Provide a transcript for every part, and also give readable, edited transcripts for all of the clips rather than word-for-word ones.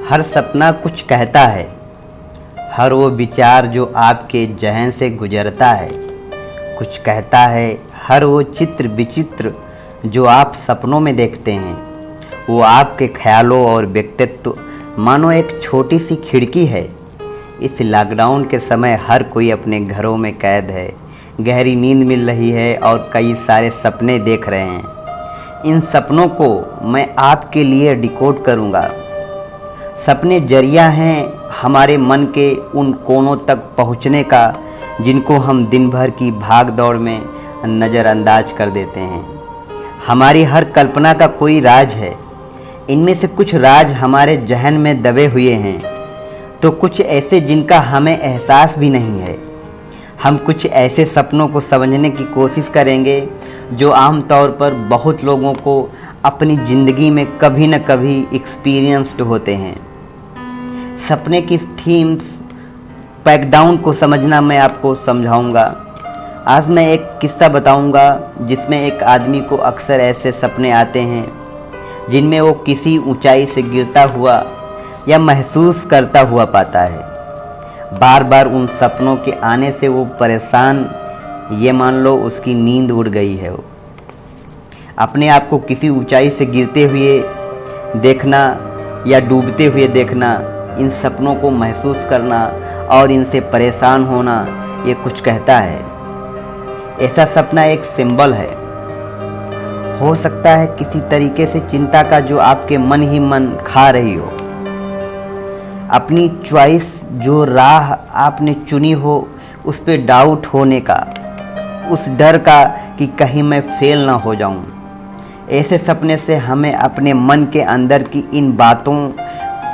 हर सपना कुछ कहता है, हर वो विचार जो आपके जहन से गुजरता है कुछ कहता है। हर वो चित्र विचित्र जो आप सपनों में देखते हैं, वो आपके ख्यालों और व्यक्तित्व मानो एक छोटी सी खिड़की है। इस लॉकडाउन के समय हर कोई अपने घरों में कैद है, गहरी नींद मिल रही है और कई सारे सपने देख रहे हैं। इन सपनों को मैं आपके लिए डिकोड करूँगा। सपने जरिया हैं हमारे मन के उन कोनों तक पहुँचने का जिनको हम दिन भर की भाग दौड़ में नज़रअंदाज कर देते हैं। हमारी हर कल्पना का कोई राज है। इनमें से कुछ राज हमारे जहन में दबे हुए हैं, तो कुछ ऐसे जिनका हमें एहसास भी नहीं है। हम कुछ ऐसे सपनों को समझने की कोशिश करेंगे जो आमतौर पर बहुत लोगों को अपनी ज़िंदगी में कभी न कभी एक्सपीरियंस्ड होते हैं। सपने की थीम्स पैकडाउन को समझना मैं आपको समझाऊंगा। आज मैं एक किस्सा बताऊंगा जिसमें एक आदमी को अक्सर ऐसे सपने आते हैं जिनमें वो किसी ऊंचाई से गिरता हुआ या महसूस करता हुआ पाता है। बार बार उन सपनों के आने से वो परेशान, ये मान लो उसकी नींद उड़ गई है। वो अपने आप को किसी ऊंचाई से गिरते हुए देखना या डूबते हुए देखना, इन सपनों को महसूस करना और इनसे परेशान होना, ये कुछ कहता है। ऐसा सपना एक सिंबल है, हो सकता है किसी तरीके से चिंता का जो आपके मन ही मन खा रही हो। अपनी चॉइस, जो राह आपने चुनी हो, उस पे डाउट होने का, उस डर का कि कहीं मैं फेल ना हो जाऊं। ऐसे सपने से हमें अपने मन के अंदर की इन बातों,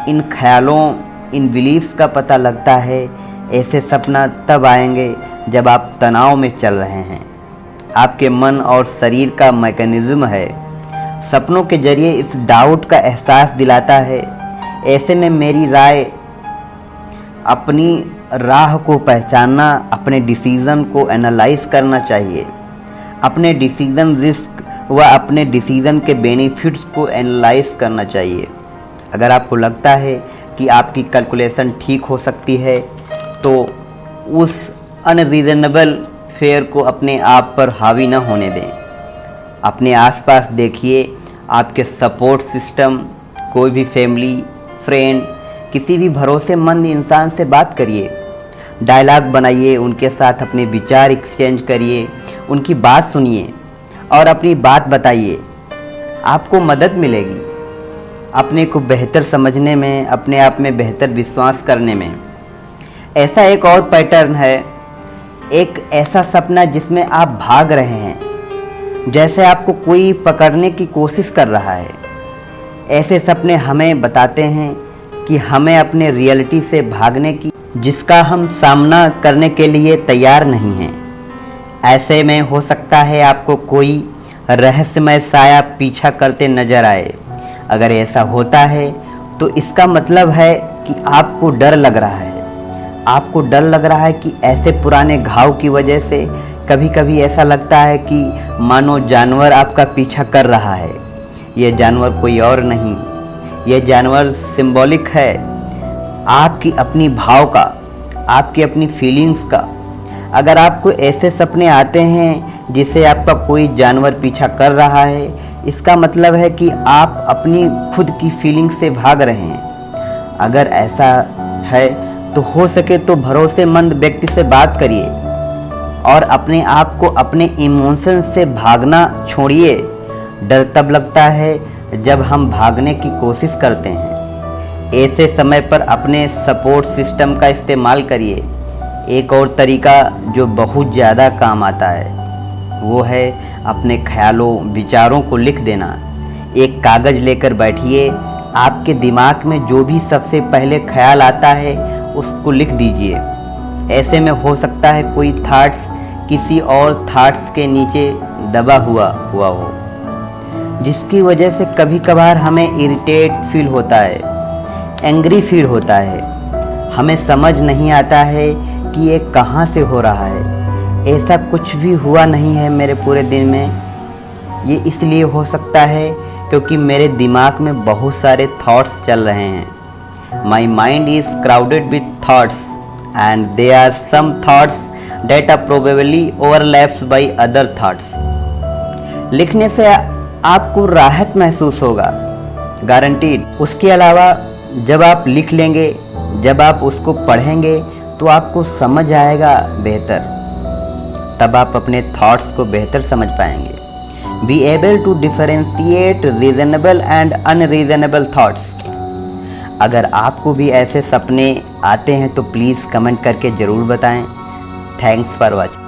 इन ख्यालों, इन बिलीव्स का पता लगता है। ऐसे सपना तब आएंगे जब आप तनाव में चल रहे हैं। आपके मन और शरीर का मैकेनिज्म है, सपनों के जरिए इस डाउट का एहसास दिलाता है। ऐसे में मेरी राय, अपनी राह को पहचानना, अपने डिसीज़न को एनालाइज करना चाहिए। अपने डिसीज़न रिस्क व अपने डिसीज़न के बेनिफिट्स को एनालाइज करना चाहिए। अगर आपको लगता है कि आपकी कैलकुलेशन ठीक हो सकती है, तो उस अनरीजनेबल फेयर को अपने आप पर हावी न होने दें। अपने आसपास देखिए, आपके सपोर्ट सिस्टम, कोई भी फैमिली, फ्रेंड, किसी भी भरोसेमंद इंसान से बात करिए, डायलॉग बनाइए, उनके साथ अपने विचार एक्सचेंज करिए, उनकी बात सुनिए और अपनी बात बताइए। आपको मदद मिलेगी अपने को बेहतर समझने में, अपने आप में बेहतर विश्वास करने में। ऐसा एक और पैटर्न है, एक ऐसा सपना जिसमें आप भाग रहे हैं, जैसे आपको कोई पकड़ने की कोशिश कर रहा है। ऐसे सपने हमें बताते हैं कि हमें अपने रियलिटी से भागने की, जिसका हम सामना करने के लिए तैयार नहीं हैं। ऐसे में हो सकता है आपको कोई रहस्यमय साया पीछा करते नजर आए। अगर ऐसा होता है तो इसका मतलब है कि आपको डर लग रहा है। आपको डर लग रहा है कि ऐसे पुराने घाव की वजह से कभी कभी ऐसा लगता है कि मानो जानवर आपका पीछा कर रहा है। यह जानवर कोई और नहीं, यह जानवर सिंबॉलिक है आपकी अपनी भाव का, आपकी अपनी फीलिंग्स का। अगर आपको ऐसे सपने आते हैं जिसे आपका कोई जानवर पीछा कर रहा है, इसका मतलब है कि आप अपनी खुद की फीलिंग से भाग रहे हैं। अगर ऐसा है तो हो सके तो भरोसेमंद व्यक्ति से बात करिए और अपने आप को अपने इमोशन से भागना छोड़िए। डर तब लगता है जब हम भागने की कोशिश करते हैं। ऐसे समय पर अपने सपोर्ट सिस्टम का इस्तेमाल करिए। एक और तरीका जो बहुत ज़्यादा काम आता है वो है अपने ख्यालों, विचारों को लिख देना। एक कागज़ लेकर बैठिए, आपके दिमाग में जो भी सबसे पहले ख्याल आता है उसको लिख दीजिए। ऐसे में हो सकता है कोई थॉट्स किसी और थॉट्स के नीचे दबा हुआ हो, जिसकी वजह से कभी कभार हमें इरिटेट फील होता है, एंग्री फील होता है। हमें समझ नहीं आता है कि ये कहाँ से हो रहा है। ऐसा कुछ भी हुआ नहीं है मेरे पूरे दिन में। ये इसलिए हो सकता है क्योंकि मेरे दिमाग में बहुत सारे थॉट्स चल रहे हैं। My mind is crowded with thoughts, and there are some thoughts that are probably overlaps by other thoughts. लिखने से आपको राहत महसूस होगा, गारंटीड। उसके अलावा जब आप लिख लेंगे, जब आप उसको पढ़ेंगे तो आपको समझ आएगा बेहतर, तब आप अपने थॉट्स को बेहतर समझ पाएंगे। Be able to differentiate reasonable and unreasonable thoughts. अगर आपको भी ऐसे सपने आते हैं तो प्लीज़ कमेंट करके ज़रूर बताएं। Thanks for watching.